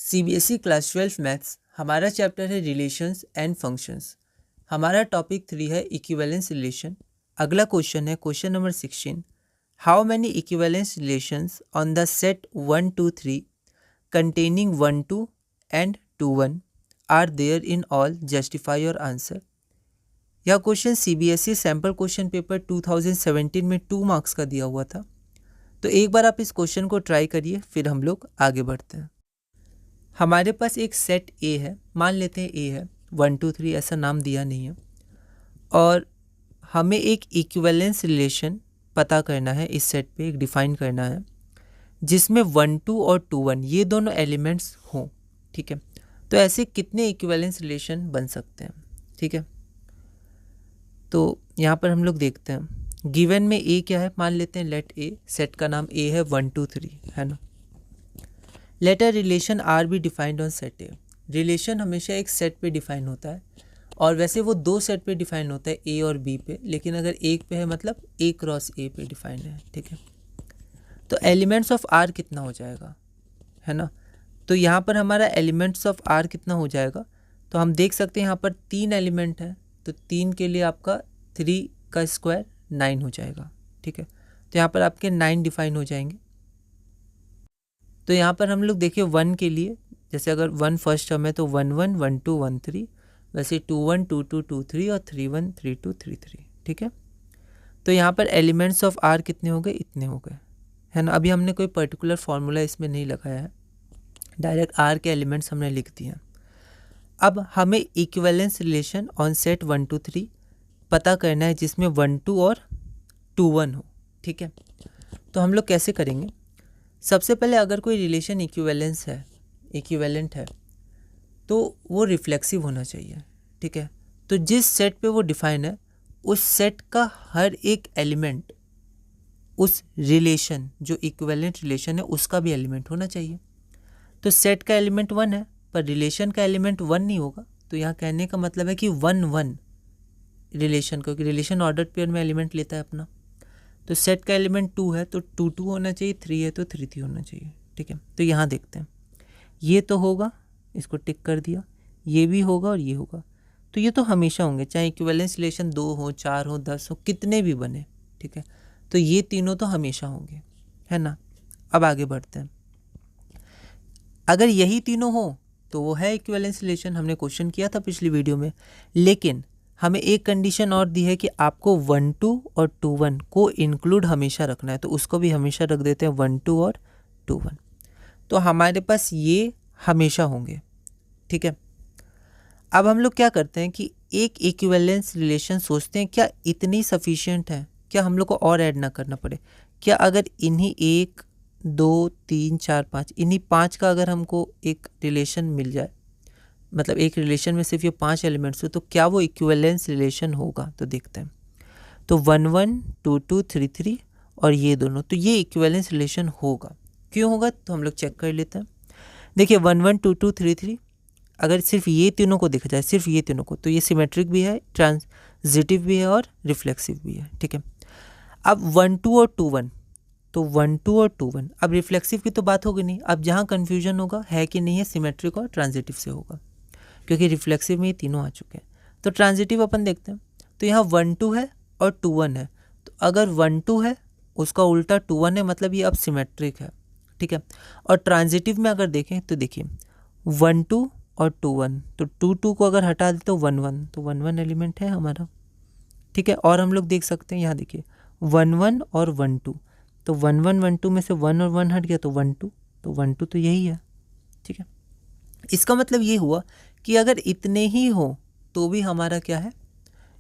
CBSE class 12 maths हमारा chapter है relations and functions. हमारा टॉपिक 3 है इक्विवेलेंस रिलेशन। अगला क्वेश्चन है question number 16। How many equivalence relations on the set 1 2 3 containing 1 2 and 2 1 are there in all? Justify your answer. यह question CBSE sample question paper 2017 में 2 marks का दिया हुआ था। तो एक बार आप इस क्वेश्चन को ट्राई करिए, फिर हम लोग आगे बढ़ते हैं। हमारे पास एक सेट ए है, मान लेते हैं ए है, 1 2 3 ऐसा नाम दिया नहीं है, और हमें एक इक्विवेलेंस रिलेशन पता करना है, इस सेट पे एक डिफाइन करना है जिसमें 1 2 और 2 1 ये दोनों एलिमेंट्स हों। ठीक है, तो ऐसे कितने इक्विवेलेंस रिलेशन बन सकते हैं? ठीक है, तो यहाँ पर हम लोग देखते हैं गिवन में ए क्या है, मान लेते हैं लेट ए, सेट का नाम ए है 1 2 3 है ना। Let a relation R be defined on set A. Relation हमेशा एक सेट पे डिफाइन होता है, और वैसे वो 2 सेट पे डिफाइन होता है, ए और बी पे, लेकिन अगर एक पे है मतलब ए क्रॉस ए पे डिफाइन है। ठीक है, तो एलिमेंट्स ऑफ आर कितना हो जाएगा, है ना। तो यहाँ पर हमारा एलिमेंट्स ऑफ आर कितना हो जाएगा, तो हम देख सकते हैं यहाँ पर 3 एलिमेंट है, तो 3 के लिए आपका 3 का स्क्वायर 9 हो जाएगा। ठीक है, तो यहाँ पर आपके 9 डिफाइन हो जाएंगे। तो यहाँ पर हम लोग देखिए 1 के लिए, जैसे अगर 1 फर्स्ट टर्म है तो 1 1 1 2 1 3, वैसे 2 1 2 2 2 3 और 3 1 3 2 3 3। ठीक है, तो यहाँ पर एलिमेंट्स ऑफ आर कितने हो गए, इतने हो गए, है ना। अभी हमने कोई पर्टिकुलर फार्मूला इसमें नहीं लगाया है, डायरेक्ट आर के एलिमेंट्स हमने लिख दिए हैं। अब हमें इक्विवेलेंस रिलेशन ऑन सेट 1 2 3 पता करना है जिसमें 1 2 और 2 1 हो। ठीक है, तो हम लोग कैसे करेंगे? सबसे पहले अगर कोई रिलेशन इक्विवेलेंट है तो वो रिफ्लेक्सिव होना चाहिए। ठीक है, तो जिस सेट पे वो डिफाइन है उस सेट का हर एक एलिमेंट उस रिलेशन, जो इक्विवेलेंट रिलेशन है, उसका भी एलिमेंट होना चाहिए। तो सेट का एलिमेंट 1 है पर रिलेशन का एलिमेंट 1 नहीं होगा, तो यहाँ कहने का मतलब है कि 1 1 रिलेशन, क्योंकि रिलेशन ऑर्डर पेयर में एलिमेंट लेता है अपना। तो सेट का एलिमेंट 2 है तो 2 2 होना चाहिए, 3 है तो 3 3 होना चाहिए। ठीक है, तो यहाँ देखते हैं, ये तो होगा, इसको टिक कर दिया, ये भी होगा और ये होगा, तो ये तो हमेशा होंगे, चाहे इक्विवेलेंस रिलेशन 2 हो 4 हो 10 हो, कितने भी बने। ठीक है, तो ये तीनों तो हमेशा होंगे, है ना। अब आगे बढ़ते हैं, अगर यही तीनों हो तो वो है इक्विवेलेंस रिलेशन, हमने क्वेश्चन किया था पिछली वीडियो में। लेकिन हमें एक कंडीशन और दी है कि आपको 1 2 और 2 1 को इंक्लूड हमेशा रखना है, तो उसको भी हमेशा रख देते हैं 1 2 और 2 1। तो हमारे पास ये हमेशा होंगे। ठीक है, अब हम लोग क्या करते हैं कि एक इक्विवेलेंस रिलेशन सोचते हैं, क्या इतनी सफिशिएंट है, क्या हम लोग को और ऐड ना करना पड़े? क्या अगर इन्हीं 1 2 3 4 5 इन्हीं 5 का अगर हमको एक रिलेशन मिल जाए, मतलब एक रिलेशन में सिर्फ ये 5 एलिमेंट्स हो, तो क्या वो इक्विवेलेंस रिलेशन होगा? तो देखते हैं, तो 1 1 2 2 3 3 और ये दोनों, तो ये इक्विवेलेंस रिलेशन होगा। क्यों होगा, तो हम लोग चेक कर लेते हैं। देखिए 1 1 2 2 3 3, अगर सिर्फ ये तीनों को देखा जाए, सिर्फ ये तीनों को, तो ये सिमेट्रिक भी है, ट्रांजिटिव भी है और रिफ्लेक्सिव भी है। ठीक है, अब 1 2 और 2 1, तो 1 2 और 2 1, अब रिफ्लेक्सिव की तो बात होगी नहीं। अब जहाँ कन्फ्यूजन होगा है कि नहीं है, सिमेट्रिक और ट्रांजिटिव से होगा, क्योंकि रिफ्लेक्सिव में ये तीनों आ चुके हैं। तो ट्रांजिटिव अपन देखते हैं, तो यहाँ 1 2 है और 2 1 है, तो अगर 1 2 है उसका उल्टा 2 1 है, मतलब ये अब सिमेट्रिक है। ठीक है, और ट्रांजिटिव में अगर देखें तो देखिए 1 2 और 2 1, तो 2 2 को अगर हटा दे तो 1 1, तो 1 1 एलिमेंट है हमारा। ठीक है, और हम लोग देख सकते हैं यहाँ देखिए 1 1 और 1 2, तो 1 1 1 2 में से 1 और 1 हट गया तो 1 2, तो 1 2 तो यही है। ठीक है, इसका मतलब ये हुआ कि अगर इतने ही हो तो भी हमारा क्या है,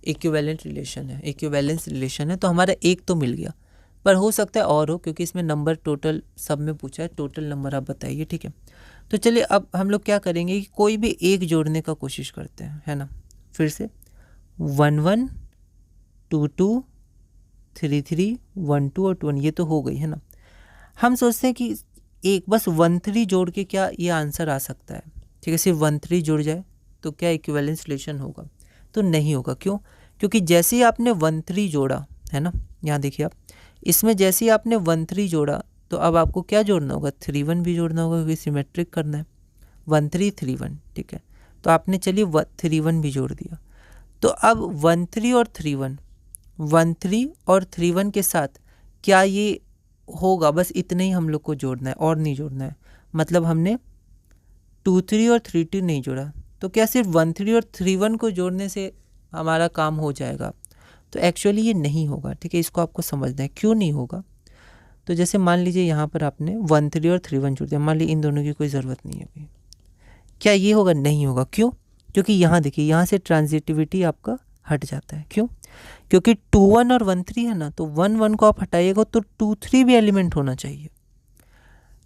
इक्विवेलेंट रिलेशन है, इक्विवेलेंस रिलेशन है, तो हमारा एक तो मिल गया, पर हो सकता है और हो, क्योंकि इसमें नंबर टोटल सब में पूछा है, टोटल नंबर आप बताइए। ठीक है, तो चलिए अब हम लोग क्या करेंगे कि कोई भी एक जोड़ने का कोशिश करते हैं, है ना। फिर से 1 1 2 2 3 3 1 2 और 2 1, ये तो हो गई, है ना। हम सोचते हैं कि एक बस 1 3 जोड़ के क्या ये आंसर आ सकता है? ठीक है, सिर्फ 1 3 जुड़ जाए तो क्या इक्विवेलेंस रिलेशन होगा? तो नहीं होगा। क्यों? क्योंकि जैसे ही आपने 1 3 जोड़ा, है ना, यहाँ देखिए आप, इसमें जैसे ही आपने 1 3 जोड़ा तो अब आपको क्या जोड़ना होगा, 3 1 भी जोड़ना होगा, क्योंकि सिमेट्रिक करना है। 1331, ठीक है। तो आपने चलिए 31 भी जोड़ दिया। तो अब 13 और 31, 13 और 31 के साथ क्या ये होगा, बस इतना ही हम लोग को जोड़ना है और नहीं जोड़ना है। मतलब हमने 23 और 32 नहीं जोड़ा, तो क्या सिर्फ 13 और 31 को जोड़ने से हमारा काम हो जाएगा? तो एक्चुअली ये नहीं होगा, ठीक है। इसको आपको समझना है क्यों नहीं होगा। तो जैसे मान लीजिए यहाँ पर आपने 13 और 31 जोड़ दिया, मान लीजिए इन दोनों की कोई ज़रूरत नहीं है अभी, क्या ये होगा? नहीं होगा। क्यों? क्योंकि यहाँ देखिए, यहाँ से ट्रांजिटिविटी आपका हट जाता है। क्यों? क्योंकि 21 और 13 है ना, तो 11 को आप हटाइएगा तो 23 भी एलिमेंट होना चाहिए,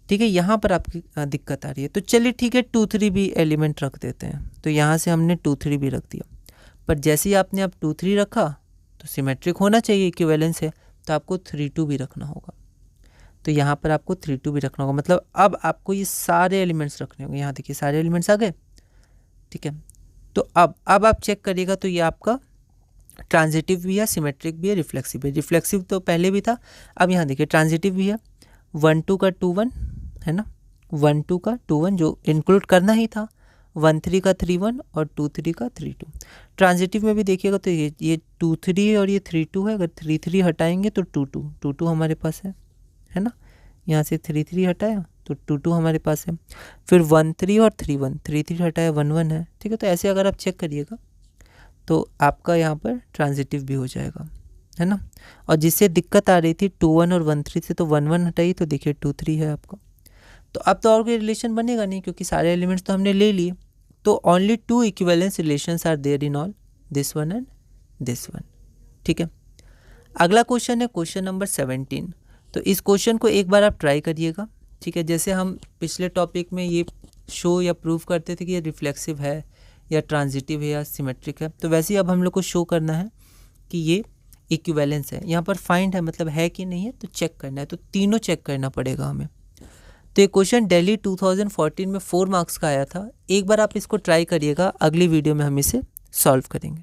ठीक है। यहाँ पर आपकी दिक्कत आ रही है। तो चलिए ठीक है, 23 भी एलिमेंट रख देते हैं। तो यहाँ से हमने 23 भी रख दिया, पर जैसे ही आपने अब 23 रखा तो सिमेट्रिक होना चाहिए, इक्विवेलेंस है, तो आपको 32 भी रखना होगा। तो यहाँ पर आपको 32 भी रखना होगा। मतलब अब आपको ये सारे एलिमेंट्स रखने होंगे। यहाँ देखिए सारे एलिमेंट्स आ गए, ठीक है। तो अब आप चेक करिएगा, तो ये आपका ट्रांजिटिव भी है, सिमेट्रिक भी है, रिफ्लेक्सिव भी है। रिफ्लेक्सिव तो पहले भी था, अब यहाँ देखिए ट्रांजिटिव भी है। 12 का 21 है ना, 12 का 21 जो इंक्लूड करना ही था, 13 का 31 और 23 का 32। ट्रांजिटिव में भी देखिएगा तो ये 23 और ये 32 है। अगर 33 हटाएंगे तो 22 हमारे पास है ना। यहाँ से 33 हटाया तो 22 हमारे पास है। फिर 13 और 31, 33 हटाया 11 है, ठीक है। तो ऐसे अगर आप चेक करिएगा तो आपका यहाँ पर ट्रांजिटिव भी हो जाएगा, है ना। और जिससे दिक्कत आ रही थी 21 और 13 से, तो 11 हटाई तो देखिए 23 है आपका। तो अब तो और कोई रिलेशन बनेगा नहीं, क्योंकि सारे एलिमेंट्स तो हमने ले लिए। तो only 2 equivalence relations are there in all, this one and this one, ठीक है। अगला क्वेश्चन है क्वेश्चन नंबर 17। तो इस क्वेश्चन को एक बार आप ट्राई करिएगा, ठीक है। जैसे हम पिछले टॉपिक में ये शो या प्रूव करते थे कि ये रिफ्लेक्सिव है या ट्रांजिटिव है या सिमेट्रिक है, तो वैसे ही अब हम लोग को शो करना है कि ये इक्विवेलेंस है। यहाँ पर फाइंड है, मतलब है कि नहीं है, तो चेक करना है। तो तीनों चेक करना पड़ेगा हमें। तो ये क्वेश्चन दिल्ली 2014 में 4 मार्क्स का आया था। एक बार आप इसको ट्राई करिएगा, अगली वीडियो में हम इसे सॉल्व करेंगे।